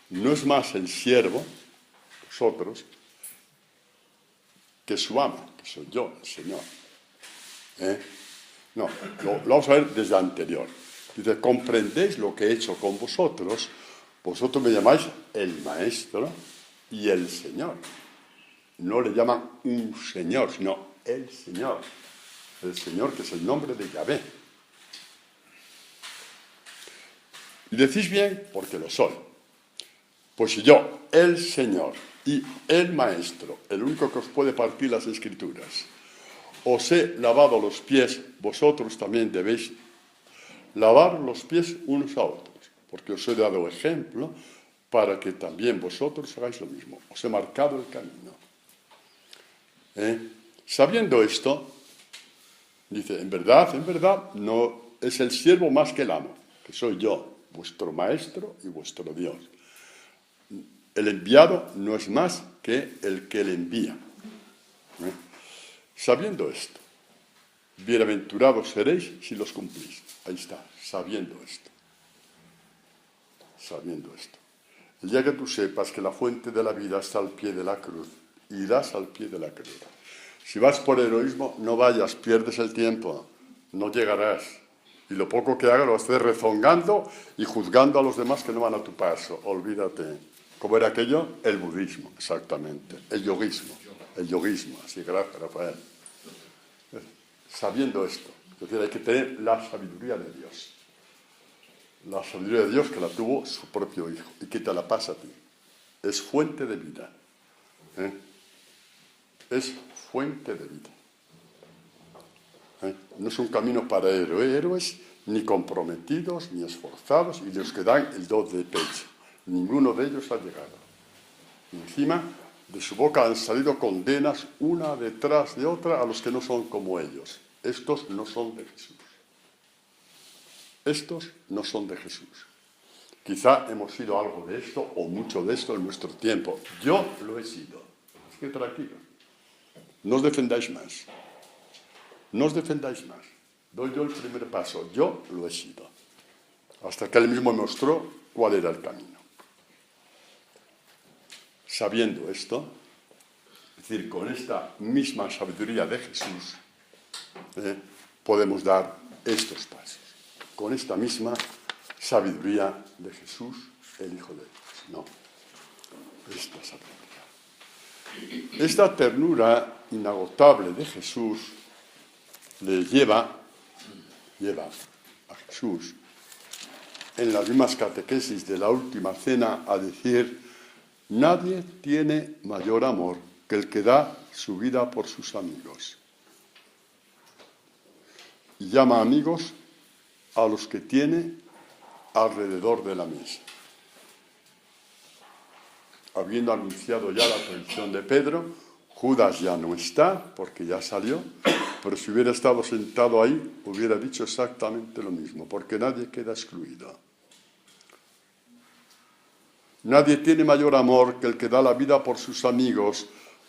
no es más el siervo, vosotros, que su amo, que soy yo, el Señor. No, lo vamos a ver desde anterior. Dice, comprendéis lo que he hecho con vosotros, vosotros me llamáis el Maestro y el Señor. No le llaman un Señor, sino el Señor. El Señor, que es el nombre de Yahvé. Y decís bien, porque lo soy. Pues si yo, el Señor y el Maestro, el único que os puede partir las Escrituras, os he lavado los pies, vosotros también debéis lavar los pies unos a otros, porque os he dado ejemplo para que también vosotros hagáis lo mismo. Os he marcado el camino. Sabiendo esto, dice, en verdad, no es el siervo más que el amo, que soy yo, vuestro maestro y vuestro Dios. El enviado no es más que el que le envía. Sabiendo esto, bienaventurados seréis si los cumplís. Ahí está, sabiendo esto. Sabiendo esto. El día que tú sepas que la fuente de la vida está al pie de la cruz, irás al pie de la cruz. Si vas por heroísmo, no vayas, pierdes el tiempo, no llegarás. Y lo poco que hagas lo estés rezongando y juzgando a los demás que no van a tu paso. Olvídate. ¿Cómo era aquello? El budismo, exactamente. El yoguismo. Así, gracias, Rafael. Sabiendo esto. Es decir, hay que tener la sabiduría de Dios. La sabiduría de Dios que la tuvo su propio Hijo y que te la pasa a ti. Es fuente de vida. Es fuente de vida. no es un camino para héroes, ni comprometidos, ni esforzados, y los que dan el do de pecho. Ninguno de ellos ha llegado. Y encima, de su boca han salido condenas una detrás de otra a los que no son como ellos. Estos no son de Jesús. Estos no son de Jesús. Quizá hemos sido algo de esto o mucho de esto en nuestro tiempo. Yo lo he sido. Así que tranquilo. No os defendáis más. No os defendáis más. Doy yo el primer paso. Yo lo he sido. Hasta que él mismo mostró cuál era el camino. Sabiendo esto, es decir, con esta misma sabiduría de Jesús, podemos dar estos pasos. Con esta misma sabiduría de Jesús, el Hijo de Dios. No, esta sabiduría. Esta ternura inagotable de Jesús le lleva a Jesús en las mismas catequesis de la última cena a decir: nadie tiene mayor amor que el que da su vida por sus amigos. Y llama amigos a los que tiene alrededor de la mesa. Habiendo anunciado ya la traición de Pedro, Judas ya no está, porque ya salió, pero si hubiera estado sentado ahí, hubiera dicho exactamente lo mismo, porque nadie queda excluido. Nadie tiene mayor amor que el que da la vida por sus amigos.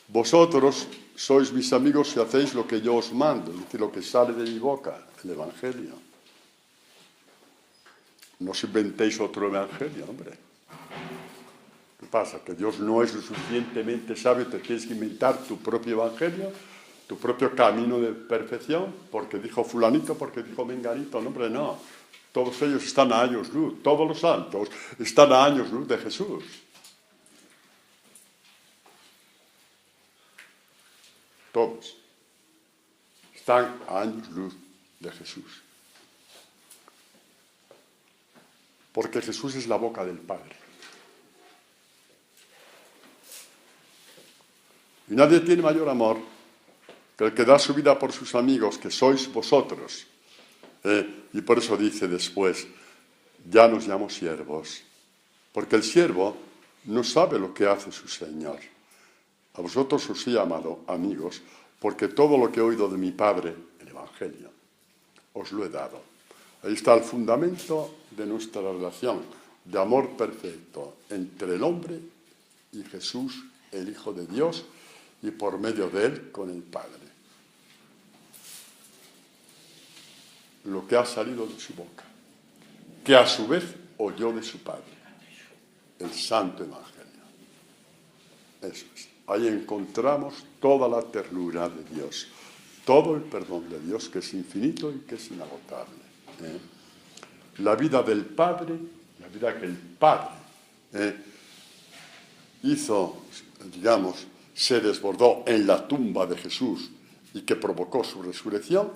Vosotros sois mis amigos si hacéis lo que yo os mando, es decir, lo que sale de mi boca, el Evangelio. No os inventéis otro evangelio, hombre. ¿Qué pasa? ¿Que Dios no es lo suficientemente sabio? ¿Te tienes que inventar tu propio evangelio? ¿Tu propio camino de perfección? Porque dijo fulanito, porque dijo menganito. No, hombre, no. Todos ellos están a años luz. Todos los santos están a años luz de Jesús. Todos están a años luz de Jesús. Porque Jesús es la boca del Padre. Y nadie tiene mayor amor que el que da su vida por sus amigos, que sois vosotros. Y por eso dice después: ya nos llamo siervos. Porque el siervo no sabe lo que hace su Señor. A vosotros os he llamado amigos, porque todo lo que he oído de mi Padre, el Evangelio, os lo he dado. Ahí está el fundamento de nuestra relación de amor perfecto entre el hombre y Jesús, el Hijo de Dios, y por medio de él con el Padre. Lo que ha salido de su boca, que a su vez oyó de su Padre, el Santo Evangelio. Eso es. Ahí encontramos toda la ternura de Dios, todo el perdón de Dios, que es infinito y que es inagotable. La vida del Padre, la vida que el Padre hizo, digamos, se desbordó en la tumba de Jesús y que provocó su resurrección,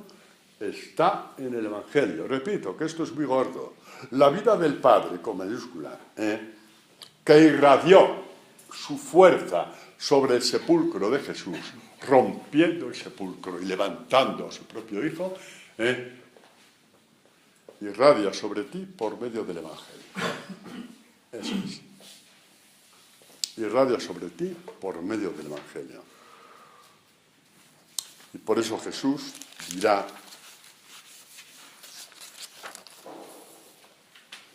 está en el Evangelio. Repito que esto es muy gordo. La vida del Padre, con mayúscula, que irradió su fuerza sobre el sepulcro de Jesús, rompiendo el sepulcro y levantando a su propio Hijo, irradia sobre ti por medio del Evangelio. Eso es. Irradia sobre ti por medio del Evangelio. Y por eso Jesús dirá: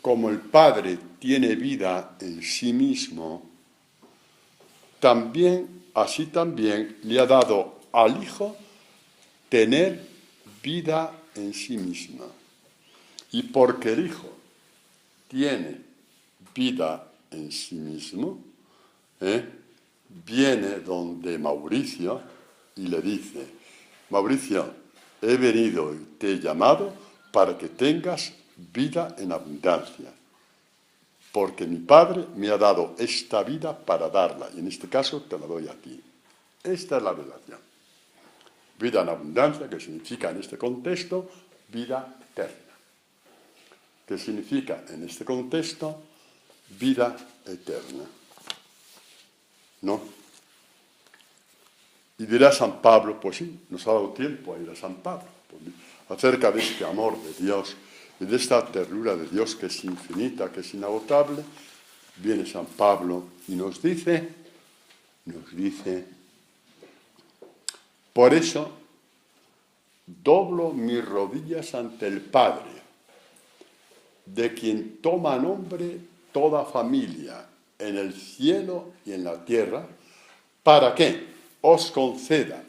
como el Padre tiene vida en sí mismo, así también le ha dado al Hijo tener vida en sí misma. Y porque el Hijo tiene vida en sí mismo, viene donde Mauricio y le dice: Mauricio, he venido y te he llamado para que tengas vida en abundancia, porque mi Padre me ha dado esta vida para darla, y en este caso te la doy a ti. Esta es la relación. Vida en abundancia, que significa en este contexto vida eterna. Que significa en este contexto vida eterna. ¿No? Y dirá San Pablo, pues sí, nos ha dado tiempo a ir a San Pablo, acerca de este amor de Dios y de esta ternura de Dios que es infinita, que es inagotable. Viene San Pablo y nos dice, por eso doblo mis rodillas ante el Padre, de quien toma nombre toda familia en el cielo y en la tierra, para que os conceda,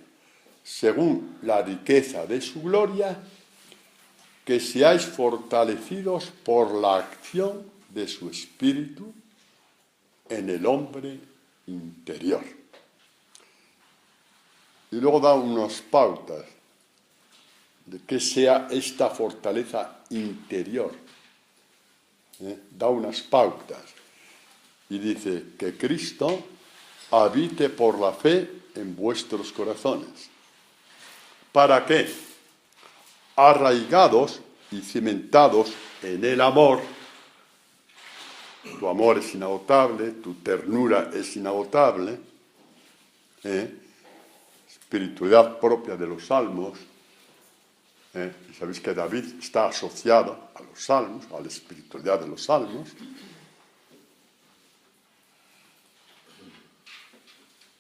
según la riqueza de su gloria, que seáis fortalecidos por la acción de su Espíritu en el hombre interior. Y luego da unas pautas de que sea esta fortaleza interior. Da unas pautas y dice que Cristo habite por la fe en vuestros corazones. ¿Para qué? Arraigados y cimentados en el amor. Tu amor es inagotable, tu ternura es inagotable, espiritualidad propia de los salmos. Y sabéis que David está asociado a los salmos, a la espiritualidad de los salmos.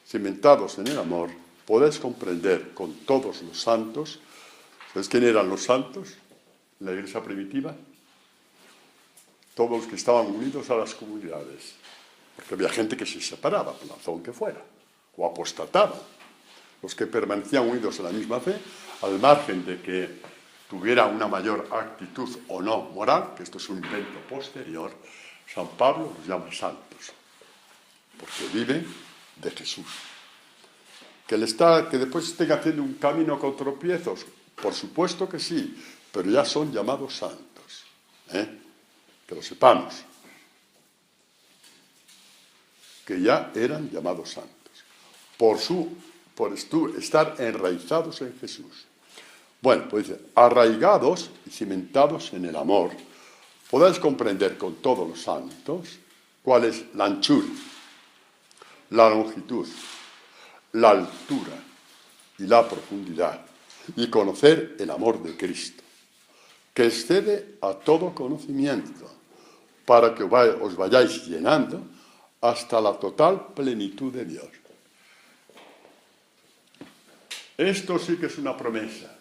Cimentados en el amor, podéis comprender con todos los santos. ¿Sabéis quién eran los santos en la iglesia primitiva? Todos los que estaban unidos a las comunidades. Porque había gente que se separaba, por la razón que fuera, o apostataba. Los que permanecían unidos a la misma fe, al margen de que tuviera una mayor actitud o no moral, que esto es un invento posterior, San Pablo los llama santos, porque viven de Jesús. Que después estén haciendo un camino con tropiezos, por supuesto que sí, pero ya son llamados santos, que lo sepamos, que ya eran llamados santos, por estar enraizados en Jesús. Bueno, pues dice, arraigados y cimentados en el amor, podáis comprender con todos los santos cuál es la anchura, la longitud, la altura y la profundidad, y conocer el amor de Cristo, que excede a todo conocimiento, para que os vayáis llenando hasta la total plenitud de Dios. Esto sí que es una promesa,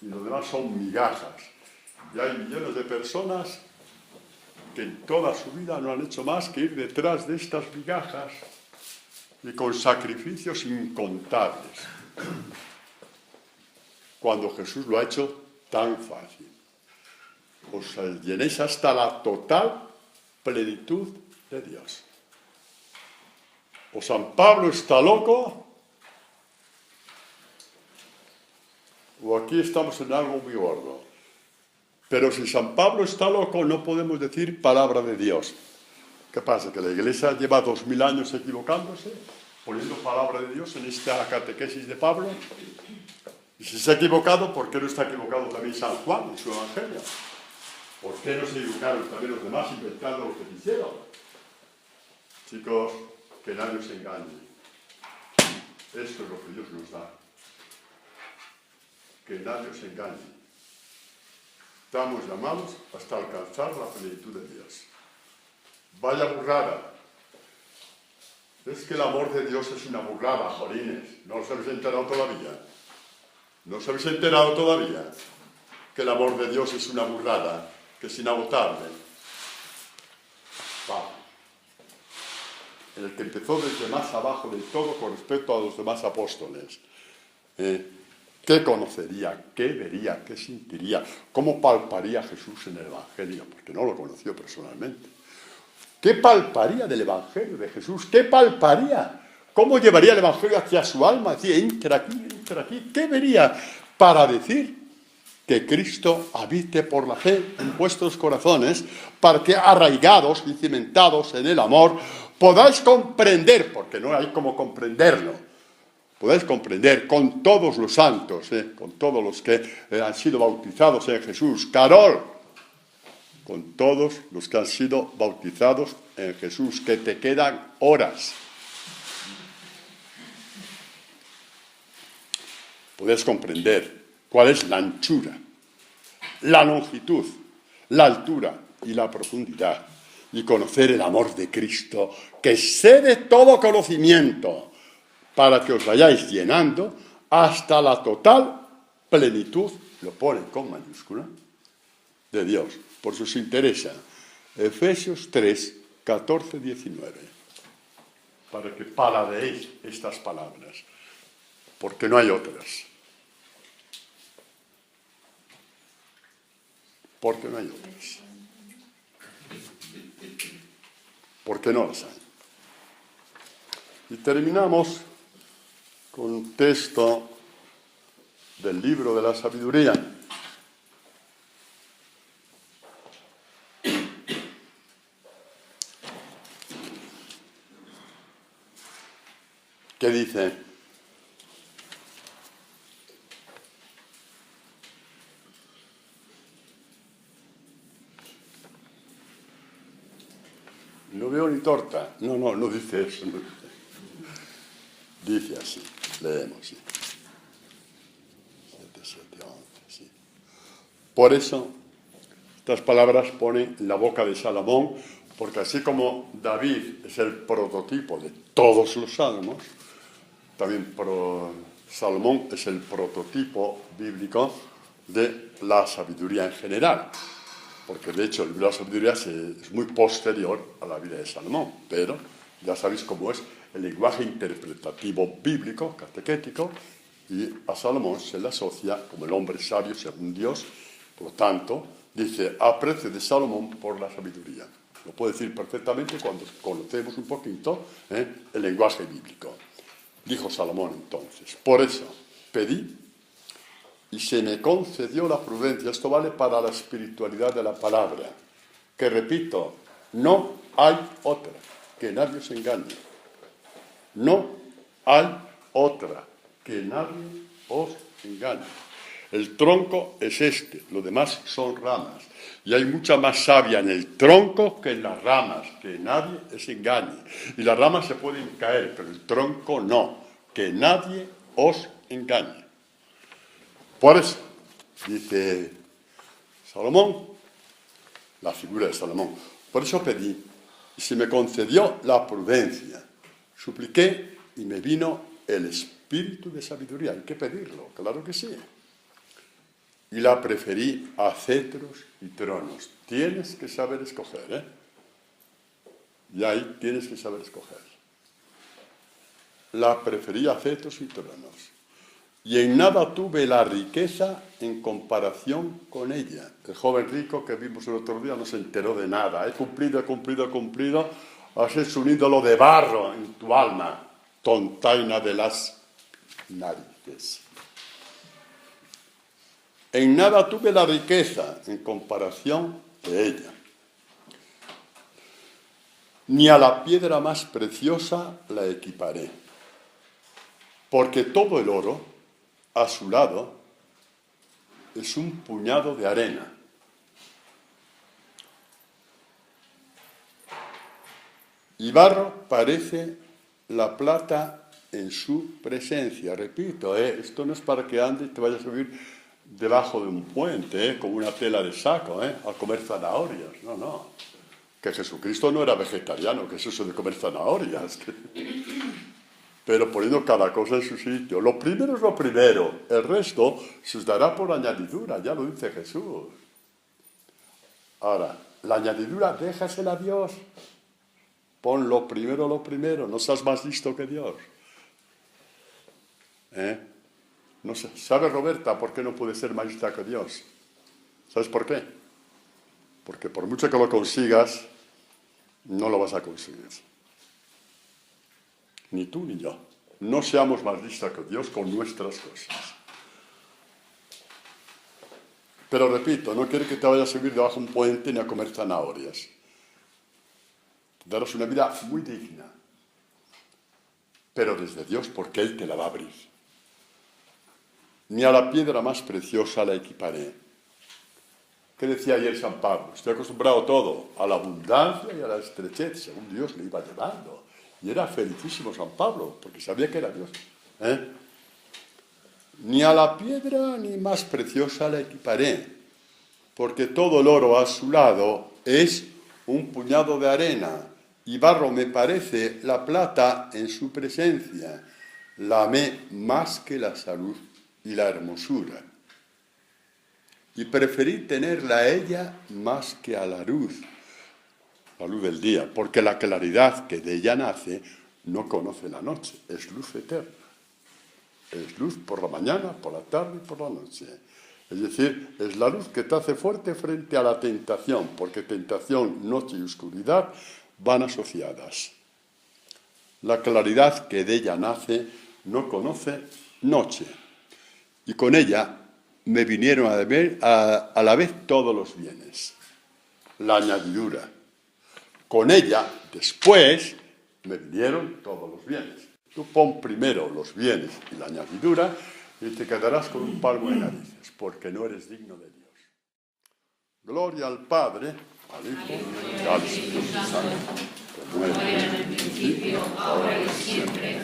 y lo demás son migajas. Y hay millones de personas que en toda su vida no han hecho más que ir detrás de estas migajas y con sacrificios incontables, cuando Jesús lo ha hecho tan fácil. Os llenéis hasta la total plenitud de Dios. O San Pablo está loco, o aquí estamos en algo muy gordo. Pero si San Pablo está loco, no podemos decir palabra de Dios. ¿Qué pasa? ¿Que la Iglesia lleva 2000 años equivocándose, poniendo palabra de Dios en esta catequesis de Pablo? Y si se ha equivocado, ¿por qué no está equivocado también San Juan en su Evangelio? ¿Por qué no se equivocaron también los demás inventando lo que quisieron? Chicos, que nadie os engañe. Esto es lo que Dios nos da. Que nadie os engañe. Estamos llamados hasta alcanzar la plenitud de Dios. Vaya burrada. Es que el amor de Dios es una burrada, jolines. ¿No os habéis enterado todavía? ¿No os habéis enterado todavía? Que el amor de Dios es una burrada, que es inagotable. Vamos. En el que empezó desde más abajo del todo con respecto a los demás apóstoles. ¿Qué conocería? ¿Qué vería? ¿Qué sentiría? ¿Cómo palparía Jesús en el Evangelio? Porque no lo conoció personalmente. ¿Qué palparía del Evangelio de Jesús? ¿Qué palparía? ¿Cómo llevaría el Evangelio hacia su alma? Decía, entra aquí, entra aquí. ¿Qué vería para decir que Cristo habite por la fe en vuestros corazones, para que arraigados y cimentados en el amor, podáis comprender, porque no hay como comprenderlo, podáis comprender con todos los santos, con todos los que han sido bautizados en Jesús, Carol, con todos los que han sido bautizados en Jesús, que te quedan horas. podés comprender cuál es la anchura, la longitud, la altura y la profundidad, y conocer el amor de Cristo, que excede todo conocimiento, para que os vayáis llenando hasta la total plenitud, lo pone con mayúscula, de Dios. Por si os interesa, Efesios 3, 14, 19, para que paladeéis estas palabras, porque no hay otras. Porque no hay otras. Porque no las hay. Y terminamos con un texto del libro de la sabiduría. Que dice: no veo ni torta. No dice eso. No. Dice así, leemos, sí. 7, 7, 11, sí. Por eso, estas palabras ponen en la boca de Salomón, porque así como David es el prototipo de todos los salmos, también Salomón es el prototipo bíblico de la sabiduría en general, porque de hecho el libro de la sabiduría es muy posterior a la vida de Salomón, pero ya sabéis cómo es el lenguaje interpretativo bíblico, catequético, y a Salomón se le asocia como el hombre sabio según Dios. Por lo tanto, dice, aprecio de Salomón por la sabiduría. Lo puede decir perfectamente cuando conocemos un poquito el lenguaje bíblico. Dijo Salomón entonces: por eso pedí y se me concedió la prudencia. Esto vale para la espiritualidad de la palabra, que repito, no hay otra, que nadie se engañe. No hay otra, que nadie os engañe. El tronco es este, lo demás son ramas. Y hay mucha más savia en el tronco que en las ramas, que nadie os engañe. Y las ramas se pueden caer, pero el tronco no, que nadie os engañe. Por eso, dice Salomón, la figura de Salomón, por eso pedí y se me concedió la prudencia. Supliqué y me vino el espíritu de sabiduría. Hay que pedirlo, claro que sí. Y la preferí a cetros y tronos. Tienes que saber escoger, ¿eh? Y ahí tienes que saber escoger. La preferí a cetros y tronos. Y en nada tuve la riqueza en comparación con ella. El joven rico que vimos el otro día no se enteró de nada. He cumplido. Has hecho un ídolo de barro en tu alma, tontaina de las narices. En nada tuve la riqueza en comparación de ella. Ni a la piedra más preciosa la equiparé. Porque todo el oro, a su lado, es un puñado de arena. Y barro parece la plata en su presencia. Repito, esto no es para que andes y te vayas a vivir debajo de un puente, con una tela de saco, a comer zanahorias. No. Que Jesucristo no era vegetariano, que es eso de comer zanahorias. Pero poniendo cada cosa en su sitio. Lo primero es lo primero, el resto se os dará por añadidura, ya lo dice Jesús. Ahora, la añadidura, déjasela a Dios. Pon lo primero, no seas más listo que Dios. No sé, ¿sabe Roberta por qué no puede ser más lista que Dios? ¿Sabes por qué? Porque por mucho que lo consigas, no lo vas a conseguir. Ni tú ni yo. No seamos más listos que Dios con nuestras cosas. Pero repito, no quiere que te vayas a subir debajo de un puente ni a comer zanahorias. Daros una vida muy digna, pero desde Dios, porque Él te la va a abrir. Ni a la piedra más preciosa la equiparé. ¿Qué decía ayer San Pablo? Estoy acostumbrado a todo, a la abundancia y a la estrechez, según Dios le iba llevando. Y era felicísimo San Pablo, porque sabía que era Dios. Ni a la piedra ni más preciosa la equiparé, porque todo el oro a su lado es un puñado de arena, y barro me parece la plata en su presencia. La amé más que la salud y la hermosura, y preferí tenerla a ella más que a la luz del día, porque la claridad que de ella nace no conoce la noche, es luz eterna. Es luz por la mañana, por la tarde y por la noche. Es decir, es la luz que te hace fuerte frente a la tentación, porque tentación, noche y oscuridad van asociadas. La claridad que de ella nace no conoce noche, y con ella me vinieron a la vez todos los bienes. La añadidura. Con ella, después, me vinieron todos los bienes. Tú pon primero los bienes y la añadidura y te quedarás con un palmo de narices, porque no eres digno de Dios. Gloria al Padre, al Hijo y al Espíritu Santo, como era en el principio, ahora y siempre,